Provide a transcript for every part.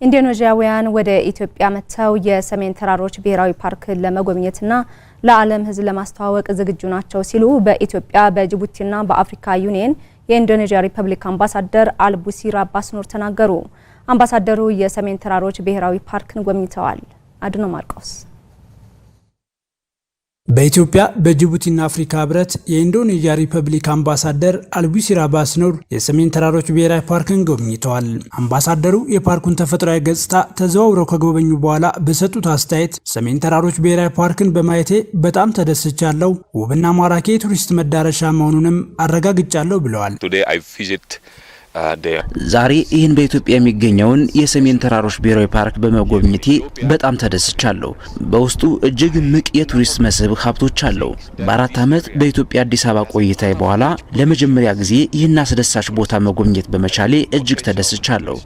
ኢንዶኔዥያውያን ወደ ኢትዮጵያ መጥተው የሰሜን ተራሮች ብሔራዊ ፓርክ ለመጎብኘትና ለዓለም ሕዝብ ለማስተዋወቅ ዝግጁ ናቸው ሲሉ በኢትዮጵያ በጅቡቲና በአፍሪካ ዩኒየን የኢንዶኔዥያ ሪፐብሊክ አምባሳደር አልቡሲር አባስ ኑር ተናገሩ። አምባሳደሩ የሰሜን ተራሮች ብሔራዊ ፓርክን ጎብኝተዋል። አድኖ ማርቆስ በኢትዮጵያ በጅቡቲና አፍሪካ ህብረት የኢንዶኔዥያ ሪፐብሊክ አምባሳደር አልቡሲር አባስ ኑር የሰሜን ተራሮች ብሔራዊ ፓርክን ጎብኝተዋል። አምባሳደሩ የፓርኩን ተፈጥሯዊ ገጽታ ተዘዋውረው ከጎበኙ በኋላ በሰጡት አስተያየት ሰሜን ተራሮች ብሔራዊ ፓርክን በማየቴ በጣም ተደስቻለሁ፣ ውብና ማራኪ የቱሪስት መዳረሻ መሆኑንም አረጋግጫለሁ ብለዋል። ዛሬ ይህን በኢትዮጵያ የሚገኘውን የሰሜን ተራሮች ብሔራዊ ፓርክ በመጎብኘቴ በጣም ተደስቻለሁ። በውስጡ እጅግ ምቅ የቱሪስት መስህብ ሀብቶች አለው። በ4 ዓመት በኢትዮጵያ አዲስ አበባ ቆይታዬ በኋላ ለመጀመሪያ ጊዜ ይህን አስደሳች ቦታ መጎብኘት በመቻሌ እጅግ ተደስቻለሁ።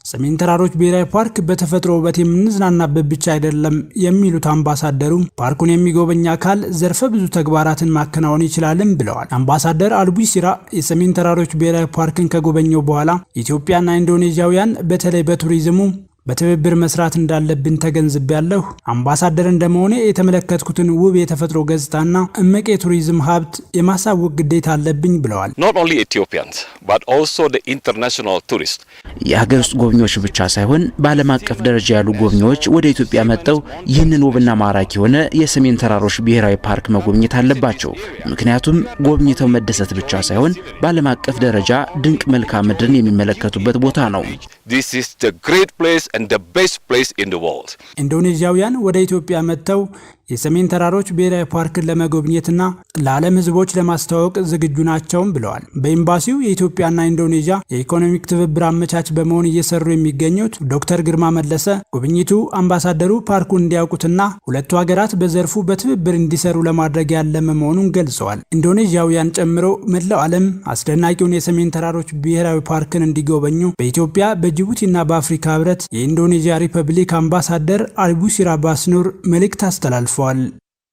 ሰሜን ተራሮች ብሔራዊ ፓርክ በተፈጥሮ ውበት የምንዝናናበት ብቻ አይደለም የሚሉት አምባሳደሩ ፓርኩን የሚጎበኝ አካል ዘርፈ ብዙ ተግባራትን ማከናወን ይችላልም ብለዋል። አምባሳደር አልቡሲራ የሰሜን ተራሮች ብሔራዊ ፓርክን ከጎበኘው በኋላ ኢትዮጵያና ኢንዶኔዥያውያን በተለይ በቱሪዝሙ በትብብር መስራት እንዳለብን ተገንዝቤያለሁ። አምባሳደር እንደመሆኔ የተመለከትኩትን ውብ የተፈጥሮ ገጽታና እምቅ የቱሪዝም ሀብት የማሳወቅ ግዴታ አለብኝ ብለዋል። የሀገር ውስጥ ጎብኚዎች ብቻ ሳይሆን በዓለም አቀፍ ደረጃ ያሉ ጎብኚዎች ወደ ኢትዮጵያ መጥተው ይህንን ውብና ማራኪ የሆነ የሰሜን ተራሮች ብሔራዊ ፓርክ መጎብኘት አለባቸው። ምክንያቱም ጎብኝተው መደሰት ብቻ ሳይሆን በዓለም አቀፍ ደረጃ ድንቅ መልክዓ ምድርን የሚመለከቱበት ቦታ ነው። And the best place in the world. ኢንዶኔዥያውያን ወደ ኢትዮጵያ መጥተው የሰሜን ተራሮች ብሔራዊ ፓርክን ለመጎብኘትና ለዓለም ሕዝቦች ለማስተዋወቅ ዝግጁ ናቸው ብለዋል። በኤምባሲው የኢትዮጵያና ኢንዶኔዥያ የኢኮኖሚክ ትብብር አመቻች በመሆን እየሰሩ የሚገኙት ዶክተር ግርማ መለሰ ጉብኝቱ አምባሳደሩ ፓርኩን እንዲያውቁትና ሁለቱ ሀገራት በዘርፉ በትብብር እንዲሰሩ ለማድረግ ያለመ መሆኑን ገልጸዋል። ኢንዶኔዥያውያን ጨምሮ መላው ዓለም አስደናቂውን የሰሜን ተራሮች ብሔራዊ ፓርክን እንዲጎበኙ በኢትዮጵያ በጅቡቲና በአፍሪካ ህብረት የኢንዶኔዥያ ሪፐብሊክ አምባሳደር አልቡሲር አባስ ኑር መልእክት አስተላልፈዋል።